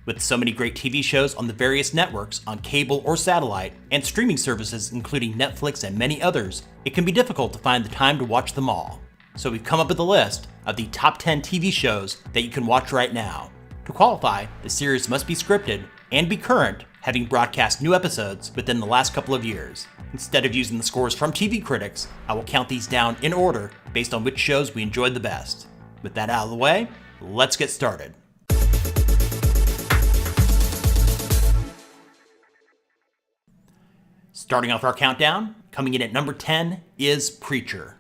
With so many great TV shows on the various networks on cable or satellite, and streaming services including Netflix and many others, it can be difficult to find the time to watch them all. So we've come up with a list of the top 10 TV shows that you can watch right now. To qualify, the series must be scripted and be current, having broadcast new episodes within the last couple of years. Instead of using the scores from TV critics, I will count these down in order based on which shows we enjoyed the best. With that out of the way, let's get started. Starting off our countdown, coming in at number 10 is Preacher.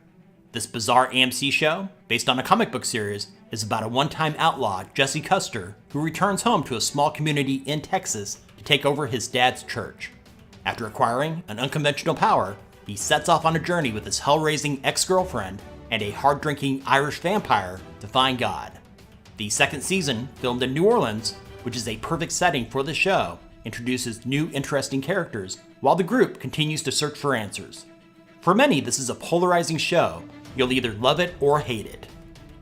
This bizarre AMC show, based on a comic book series, is about a one-time outlaw, Jesse Custer, who returns home to a small community in Texas to take over his dad's church. After acquiring an unconventional power, he sets off on a journey with his hell-raising ex-girlfriend and a hard-drinking Irish vampire to find God. The second season, filmed in New Orleans, which is a perfect setting for the show, introduces new interesting characters while the group continues to search for answers. For many, this is a polarizing show. You'll either love it or hate it.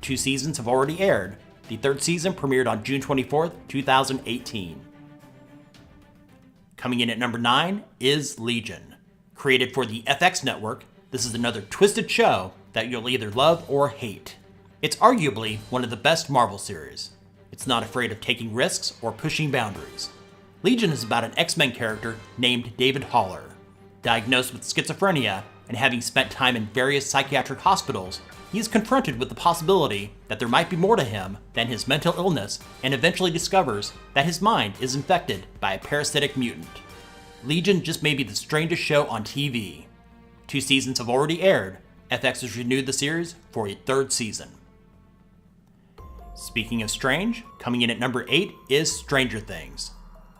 2 seasons have already aired. The third season premiered on June 24th, 2018. Coming in at number 9 is Legion. Created for the FX network, this is another twisted show that you'll either love or hate. It's arguably one of the best Marvel series. It's not afraid of taking risks or pushing boundaries. Legion is about an X-Men character named David Haller. Diagnosed with schizophrenia and having spent time in various psychiatric hospitals, he is confronted with the possibility that there might be more to him than his mental illness and eventually discovers that his mind is infected by a parasitic mutant. Legion just may be the strangest show on TV. 2 seasons have already aired. FX has renewed the series for a third season. Speaking of strange, coming in at number 8 is Stranger Things.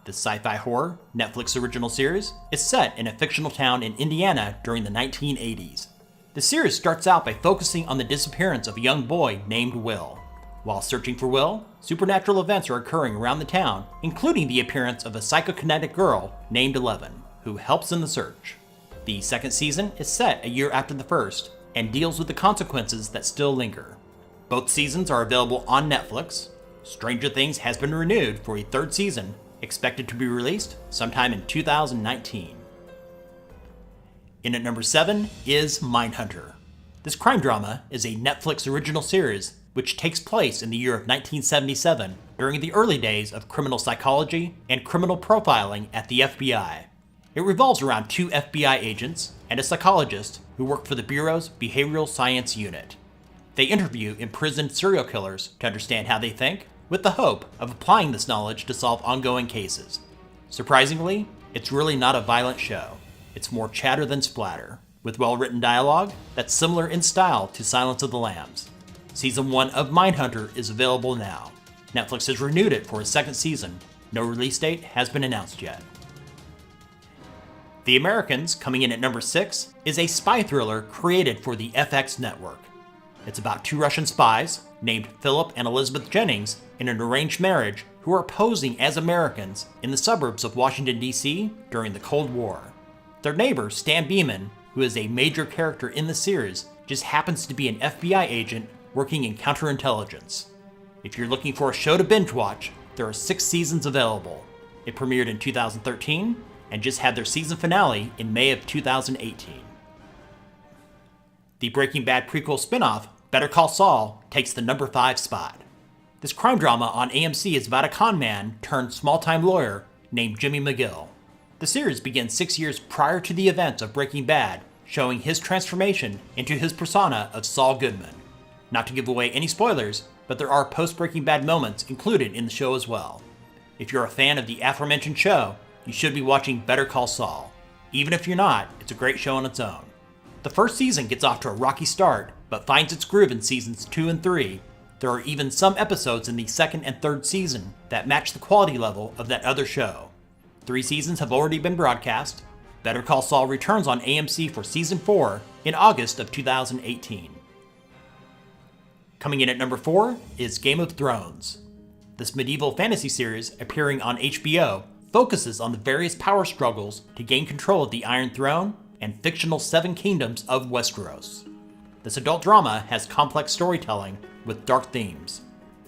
This sci-fi horror Netflix original series is set in a fictional town in Indiana during the 1980s. The series starts out by focusing on the disappearance of a young boy named Will. While searching for Will, supernatural events are occurring around the town, including the appearance of a psychokinetic girl named Eleven, who helps in the search. The second season is set a year after the first and deals with the consequences that still linger. Both seasons are available on Netflix. Stranger Things has been renewed for a third season, expected to be released sometime in 2019. In at number 7 is Mindhunter. This crime drama is a Netflix original series which takes place in the year of 1977 during the early days of criminal psychology and criminal profiling at the FBI. It revolves around 2 FBI agents and a psychologist who work for the Bureau's Behavioral Science Unit. They interview imprisoned serial killers to understand how they think, with the hope of applying this knowledge to solve ongoing cases. Surprisingly, it's really not a violent show. It's more chatter than splatter, with well-written dialogue that's similar in style to Silence of the Lambs. Season 1 of Mindhunter is available now. Netflix has renewed it for a second season. No release date has been announced yet. The Americans, coming in at number 6, is a spy thriller created for the FX network. It's about 2 Russian spies, named Philip and Elizabeth Jennings, in an arranged marriage who are posing as Americans in the suburbs of Washington, D.C. during the Cold War. Their neighbor, Stan Beeman, who is a major character in the series, just happens to be an FBI agent working in counterintelligence. If you're looking for a show to binge watch, there are 6 seasons available. It premiered in 2013 and just had their season finale in May of 2018. The Breaking Bad prequel spin-off, Better Call Saul, takes the number 5 spot. This crime drama on AMC is about a con man turned small-time lawyer named Jimmy McGill. The series begins 6 years prior to the events of Breaking Bad, showing his transformation into his persona of Saul Goodman. Not to give away any spoilers, but there are post-Breaking Bad moments included in the show as well. If you're a fan of the aforementioned show, you should be watching Better Call Saul. Even if you're not, it's a great show on its own. The first season gets off to a rocky start, but finds its groove in seasons 2 and 3. There are even some episodes in the second and third season that match the quality level of that other show. 3 seasons have already been broadcast. Better Call Saul returns on AMC for season 4 in August of 2018. Coming in at number 4 is Game of Thrones. This medieval fantasy series, appearing on HBO, focuses on the various power struggles to gain control of the Iron Throne and fictional 7 kingdoms of Westeros. This adult drama has complex storytelling with dark themes.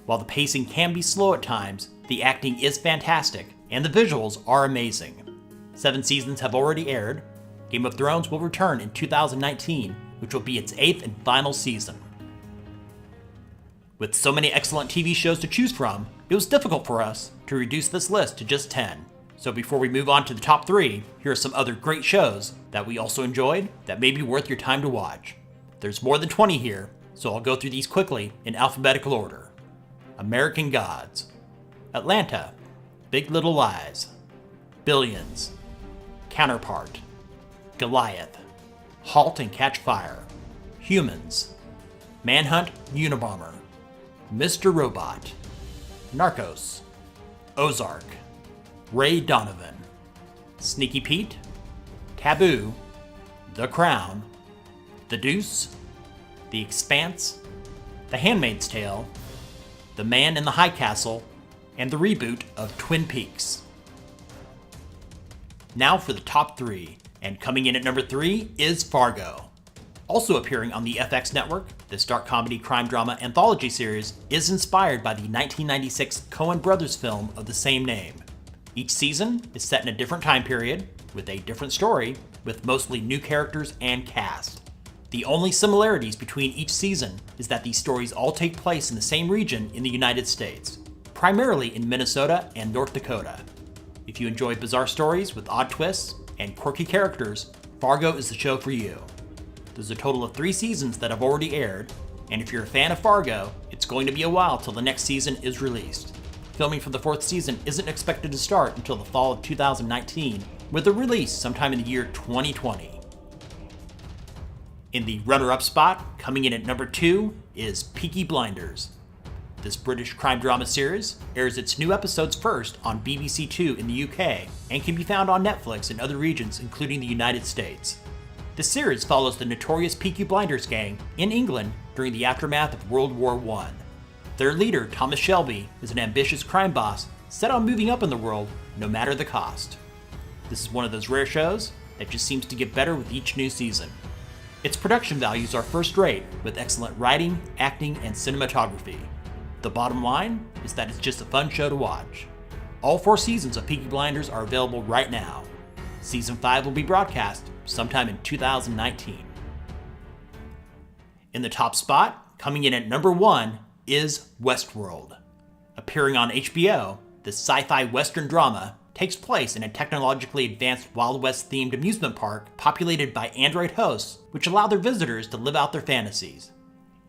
While the pacing can be slow at times, The acting is fantastic, and the visuals are amazing. 7 seasons have already aired. Game of Thrones will return in 2019, which will be its 8th and final season. With so many excellent TV shows to choose from, it was difficult for us to reduce this list to just 10. So before we move on to the top 3, here are some other great shows that we also enjoyed that may be worth your time to watch. There's more than 20 here, so I'll go through these quickly in alphabetical order. American Gods, Atlanta, Big Little Lies, Billions, Counterpart, Goliath, Halt and Catch Fire, Humans, Manhunt Unabomber, Mr. Robot, Narcos, Ozark, Ray Donovan, Sneaky Pete, Taboo, The Crown, The Deuce, The Expanse, The Handmaid's Tale, The Man in the High Castle, and the reboot of Twin Peaks. Now for the top 3, and coming in at number 3 is Fargo. Also appearing on the FX network, this dark comedy crime drama anthology series is inspired by the 1996 Coen Brothers film of the same name. Each season is set in a different time period, with a different story, with mostly new characters and cast. The only similarities between each season is that these stories all take place in the same region in the United States, primarily in Minnesota and North Dakota. If you enjoy bizarre stories with odd twists and quirky characters, Fargo is the show for you. There's a total of 3 seasons that have already aired, and if you're a fan of Fargo, it's going to be a while till the next season is released. Filming for the 4th season isn't expected to start until the fall of 2019, with a release sometime in the year 2020. In the runner-up spot, coming in at number 2, is Peaky Blinders. This British crime drama series airs its new episodes first on BBC Two in the UK and can be found on Netflix in other regions including the United States. The series follows the notorious Peaky Blinders gang in England during the aftermath of World War I. Their leader, Thomas Shelby, is an ambitious crime boss set on moving up in the world no matter the cost. This is one of those rare shows that just seems to get better with each new season. Its production values are first rate, with excellent writing, acting, and cinematography. The bottom line is that it's just a fun show to watch. All 4 seasons of Peaky Blinders are available right now. Season 5 will be broadcast sometime in 2019. In the top spot, coming in at number 1, is Westworld. Appearing on HBO, this sci-fi western drama takes place in a technologically advanced Wild West themed amusement park populated by android hosts which allow their visitors to live out their fantasies.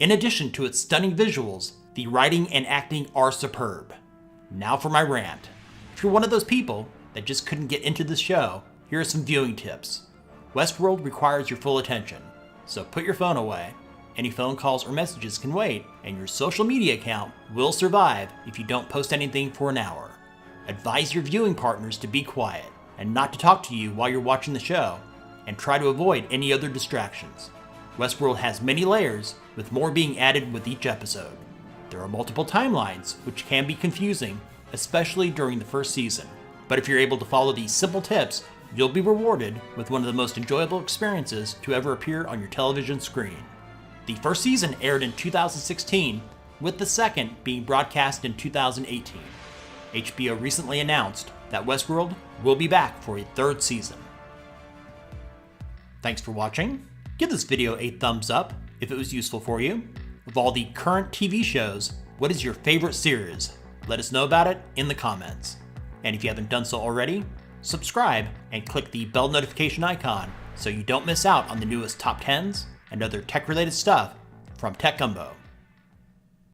In addition to its stunning visuals, the writing and acting are superb. Now for my rant. If you're one of those people that just couldn't get into this show, here are some viewing tips. Westworld requires your full attention, so put your phone away. Any phone calls or messages can wait, and your social media account will survive if you don't post anything for an hour. Advise your viewing partners to be quiet and not to talk to you while you're watching the show, and try to avoid any other distractions. Westworld has many layers, with more being added with each episode. There are multiple timelines, which can be confusing, especially during the first season. But if you're able to follow these simple tips, you'll be rewarded with one of the most enjoyable experiences to ever appear on your television screen. The first season aired in 2016, with the second being broadcast in 2018. HBO recently announced that Westworld will be back for a 3rd season. Thanks for watching. Give this video a thumbs up if it was useful for you. Of all the current TV shows, what is your favorite series? Let us know about it in the comments. And if you haven't done so already, subscribe and click the bell notification icon so you don't miss out on the newest top 10s and other tech-related stuff from Tech Gumbo.